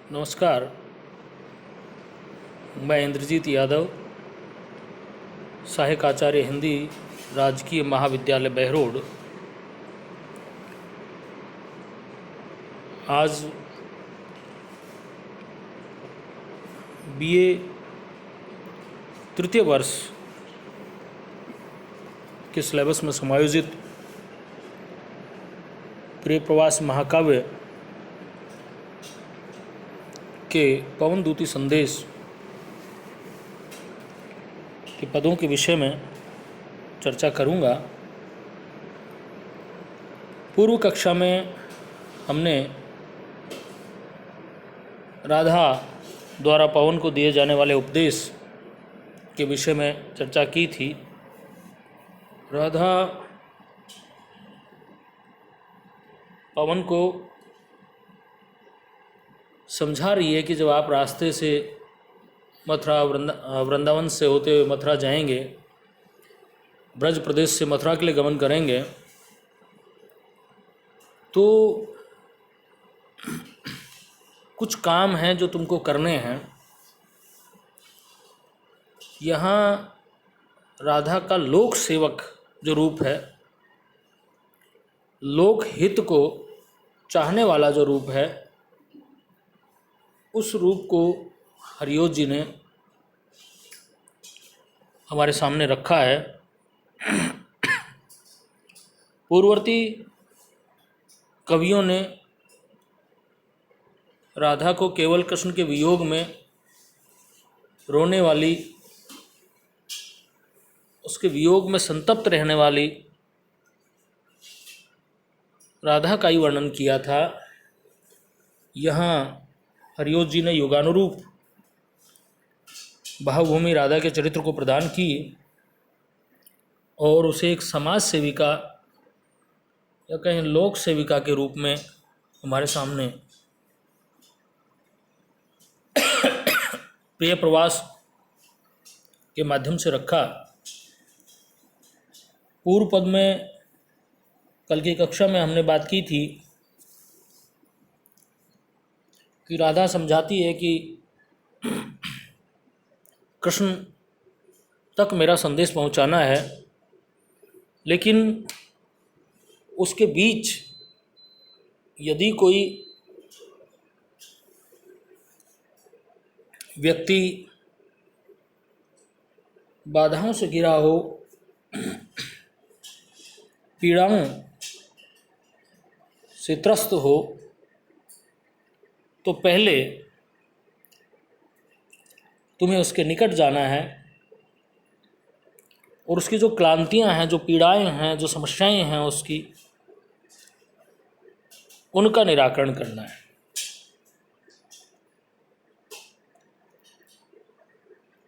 नमस्कार। मैं इंद्रजीत यादव, सहायक आचार्य हिंदी, राजकीय महाविद्यालय बहरोड। आज बीए तृतीय वर्ष के सिलेबस में समायोजित प्रिय प्रवास महाकाव्य के पवनदूती संदेश के पदों के विषय में चर्चा करूंगा। पूर्व कक्षा में हमने राधा द्वारा पवन को दिए जाने वाले उपदेश के विषय में चर्चा की थी। राधा पवन को समझा रही है कि जब आप रास्ते से मथुरा वृंदावन से होते हुए मथुरा जाएंगे, ब्रज प्रदेश से मथुरा के लिए गमन करेंगे, तो कुछ काम हैं जो तुमको करने हैं। यहाँ राधा का लोक सेवक जो रूप है, लोक हित को चाहने वाला जो रूप है, उस रूप को हरिओं जी ने हमारे सामने रखा है। पूर्ववर्ती कवियों ने राधा को केवल कृष्ण के वियोग में रोने वाली, उसके वियोग में संतप्त रहने वाली राधा का ही वर्णन किया था। यहाँ हरिओं जी ने युगानुरूप भावभूमि राधा के चरित्र को प्रदान की और उसे एक समाज सेविका या कहीं लोक सेविका के रूप में हमारे सामने प्रिय प्रवास के माध्यम से रखा। पूर्व पद में कल की कक्षा में हमने बात की थी कि राधा समझाती है कि कृष्ण तक मेरा संदेश पहुंचाना है, लेकिन उसके बीच यदि कोई व्यक्ति बाधाओं से घिरा हो, पीड़ाओं से त्रस्त हो, तो पहले तुम्हें उसके निकट जाना है और उसकी जो क्लांतियां हैं, जो पीड़ाएं हैं, जो समस्याएं हैं उसकी, उनका निराकरण करना है।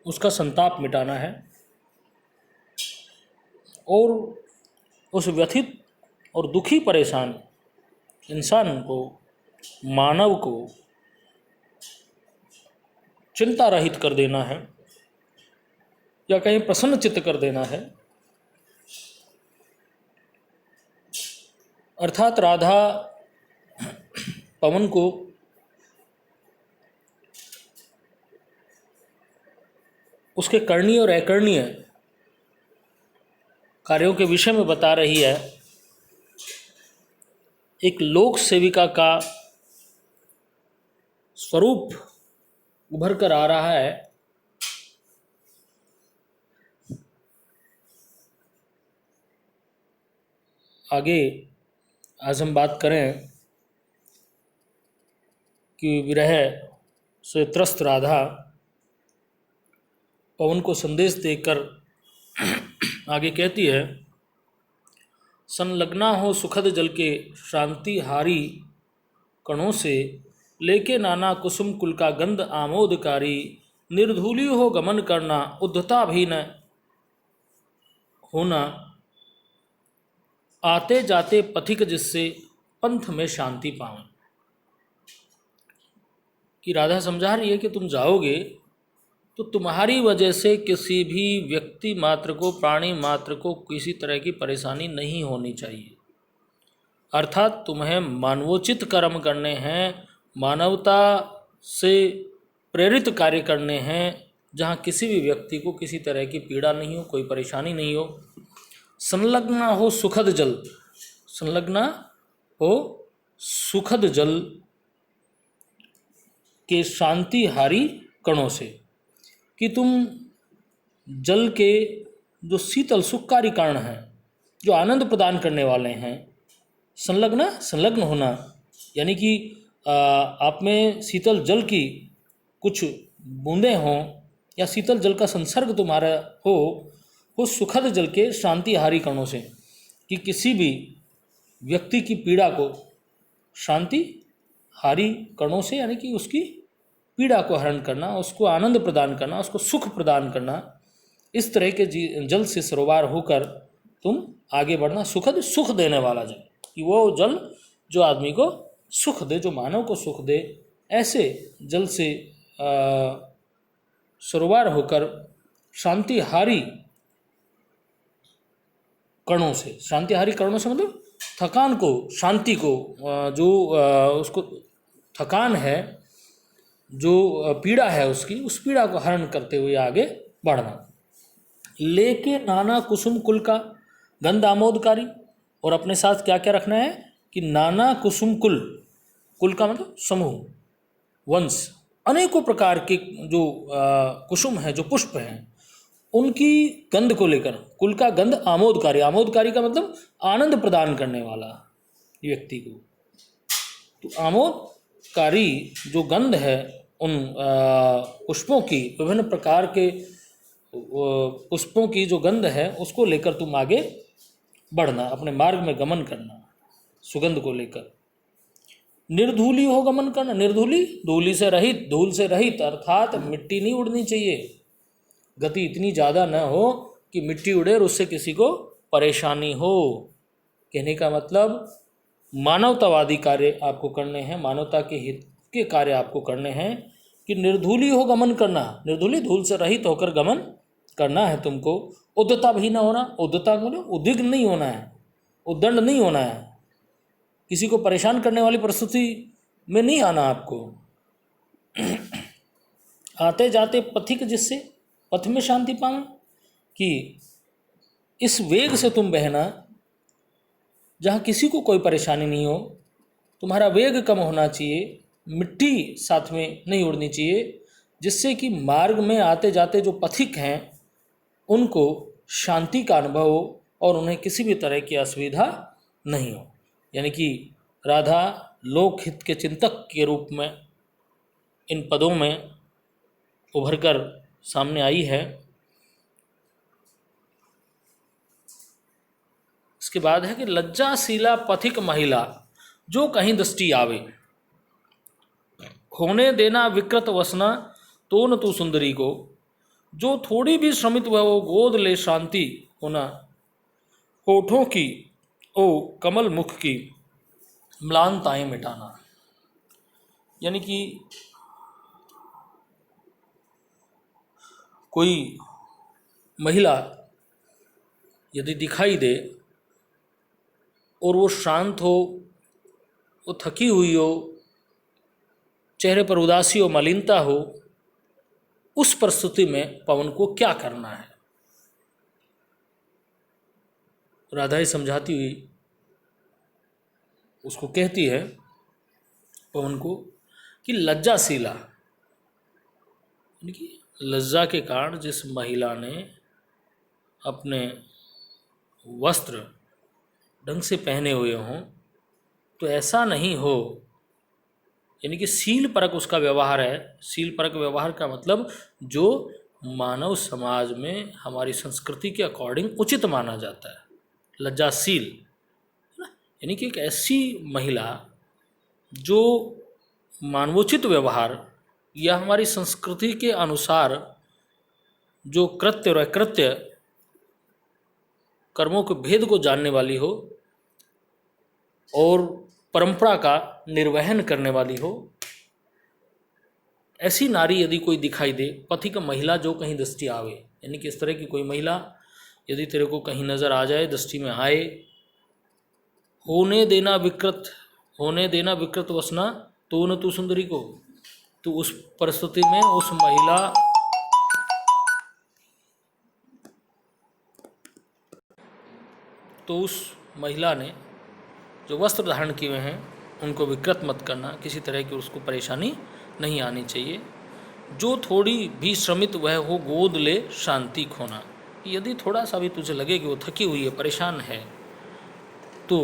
उसका संताप मिटाना है और उस व्यथित और दुखी परेशान इंसान को, मानव को चिंता रहित कर देना है या कहीं प्रसन्न चित्त कर देना है। अर्थात राधा पवन को उसके करणीय और अकरणीय कार्यों के विषय में बता रही है। एक लोक सेविका का स्वरूप उभर कर आ रहा है। आगे आज हम बात करें कि विरह से त्रस्त राधा पवन को संदेश देकर आगे कहती है, संलग्ना हो सुखद जल के शांति हारी कणों से, लेके नाना कुसुम कुल का गंध आमोदकारी, निर्धूली हो गमन करना उद्धता भी न होना, आते जाते पथिक जिससे पंथ में शांति पावें। कि राधा समझा रही है कि तुम जाओगे तो तुम्हारी वजह से किसी भी व्यक्ति मात्र को, प्राणी मात्र को किसी तरह की परेशानी नहीं होनी चाहिए। अर्थात तुम्हें मानवोचित कर्म करने हैं, मानवता से प्रेरित कार्य करने हैं जहाँ किसी भी व्यक्ति को किसी तरह की पीड़ा नहीं हो, कोई परेशानी नहीं हो। संलग्न हो सुखद जल, संलग्न हो सुखद जल के शांतिहारी कणों से, कि तुम जल के जो शीतल सुखकारी कण हैं, जो आनंद प्रदान करने वाले हैं। संलग्न, संलग्न होना यानी कि आप में शीतल जल की कुछ बूंदें हों या शीतल जल का संसर्ग तुम्हारा हो सुखद जल के शांतिहारी कणों से, कि किसी भी व्यक्ति की पीड़ा को शांतिहारी कणों से यानी कि उसकी पीड़ा को हरण करना, उसको आनंद प्रदान करना, उसको सुख प्रदान करना, इस तरह के जल से सरोवर होकर तुम आगे बढ़ना। सुखद, सुख देने वाला जल, कि वो जल जो आदमी को सुख दे, जो मानव को सुख दे, ऐसे जल से सरोवर होकर शांतिहारी कणों से, शांतिहारी कणों से मतलब थकान को, शांति को, जो उसको थकान है, जो पीड़ा है उसकी, उस पीड़ा को हरण करते हुए आगे बढ़ना। लेके नाना कुसुम कुल का गंध आमोदकारी, और अपने साथ क्या क्या रखना है कि नाना कुसुम कुल, कुल का मतलब समूह, वंश, अनेकों प्रकार के जो कुसुम है, जो पुष्प हैं, उनकी गंध को लेकर, कुल का गंध आमोदकारी, आमोदकारी का मतलब आनंद प्रदान करने वाला व्यक्ति को। तो आमोदकारी जो गंध है उन पुष्पों की, विभिन्न प्रकार के पुष्पों की जो गंध है उसको लेकर तुम आगे बढ़ना, अपने मार्ग में गमन करना, सुगंध को लेकर। निर्धूली हो गमन करना, निर्धूली, धूली से रहित, धूल से रहित, अर्थात मिट्टी नहीं उड़नी चाहिए, गति इतनी ज़्यादा न हो कि मिट्टी उड़े और उससे किसी को परेशानी हो। कहने का मतलब मानवतावादी कार्य आपको करने हैं, मानवता के हित के कार्य आपको करने हैं, कि निर्धूली हो गमन करना, निर्धूली, धूल से रहित होकर गमन करना है तुमको। उद्धता भी न होना, उद्धता मतलब उद्विग्न नहीं होना है, उद्दंड नहीं होना है, किसी को परेशान करने वाली परिस्थिति में नहीं आना आपको। आते जाते पथिक, जिससे पथ में शांति पाऊं, कि इस वेग से तुम बहना जहाँ किसी को कोई परेशानी नहीं हो, तुम्हारा वेग कम होना चाहिए, मिट्टी साथ में नहीं उड़नी चाहिए, जिससे कि मार्ग में आते जाते जो पथिक हैं उनको शांति का अनुभव हो और उन्हें किसी भी तरह की असुविधा नहीं हो। यानी कि राधा लोकहित के चिंतक के रूप में इन पदों में उभरकर सामने आई है। इसके बाद है कि लज्जाशीला पथिक महिला जो कहीं दृष्टि आवे, होने देना विकृत वसना तो न तू सुंदरी को, जो थोड़ी भी श्रमित वह वो गोद ले शांति होना, होठों की ओ कमल मुख की म्लानताएं मिटाना। यानी कि कोई महिला यदि दिखाई दे और वो शांत हो, वो थकी हुई हो, चेहरे पर उदासी हो, मलिनता हो, उस परिस्थिति में पवन को क्या करना है। राधा ही समझाती हुई उसको कहती है पवन को कि लज्जाशीला, यानी कि लज्जा के कारण जिस महिला ने अपने वस्त्र ढंग से पहने हुए हों, तो ऐसा नहीं हो, यानी कि शील परक उसका व्यवहार है। शील परक व्यवहार का मतलब जो मानव समाज में हमारी संस्कृति के अकॉर्डिंग उचित माना जाता है, लज्जाशील, यानी कि एक ऐसी महिला जो मानवोचित व्यवहार या हमारी संस्कृति के अनुसार जो कृत्य और अकृत्य कर्मों के भेद को जानने वाली हो और परंपरा का निर्वहन करने वाली हो, ऐसी नारी यदि कोई दिखाई दे, पथिक महिला जो कहीं दृष्टि आवे, यानी कि इस तरह की कोई महिला यदि तेरे को कहीं नज़र आ जाए, दृष्टि में आए, होने देना विकृत वसना तो न तू सुंदरी को, तो उस परिस्थिति में उस महिला ने जो वस्त्र धारण किए हुए हैं उनको विकृत मत करना, किसी तरह की उसको परेशानी नहीं आनी चाहिए। जो थोड़ी भी श्रमित वह हो गोद ले शांति खोना। यदि थोड़ा सा भी तुझे लगे कि वो थकी हुई है, परेशान है, तो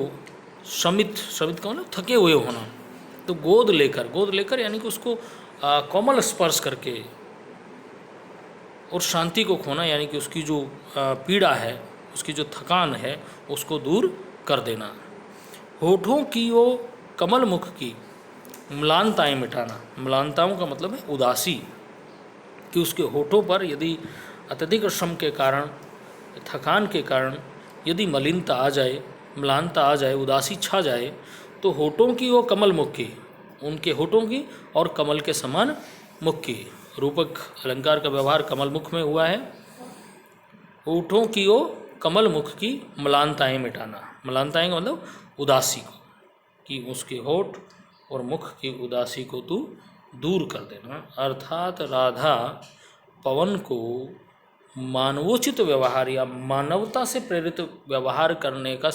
श्रमित का मतलब थके हुए होना, तो गोद लेकर यानी कि उसको कोमल स्पर्श करके और शांति को खोना, यानी कि उसकी जो पीड़ा है, उसकी जो थकान है, उसको दूर कर देना। होठों की वो कमल मुख की म्लानताएं मिटाना। म्लानताओं का मतलब है उदासी, कि उसके होठों पर यदि अत्यधिक श्रम के कारण, थकान के कारण यदि मलिनता आ जाए, म्लानता आ जाए, उदासी छा जाए, तो होठों की वो कमल मुख की, उनके होठों की और कमल के समान मुख की, रूपक अलंकार का व्यवहार कमल मुख में हुआ है। होठों की वो कमल मुख की म्लानताएं मिटाना। म्लानताएं का मतलब उदासी को, कि उसके होठ और मुख की उदासी को तू दूर कर देना। अर्थात राधा पवन को मानवोचित व्यवहार या मानवता से प्रेरित व्यवहार करने का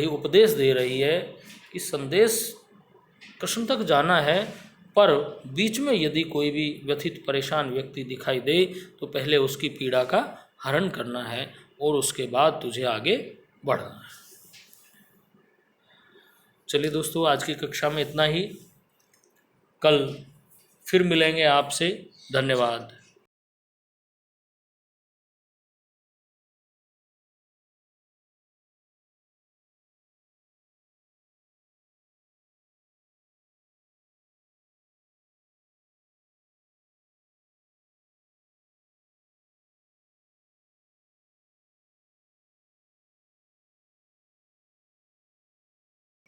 उपदेश दे रही है। इस संदेश कृष्ण तक जाना है, पर बीच में यदि कोई भी व्यथित परेशान व्यक्ति दिखाई दे तो पहले उसकी पीड़ा का हरण करना है और उसके बाद तुझे आगे बढ़ना है। चलिए दोस्तों, आज की कक्षा में इतना ही। कल फिर मिलेंगे आपसे। धन्यवाद।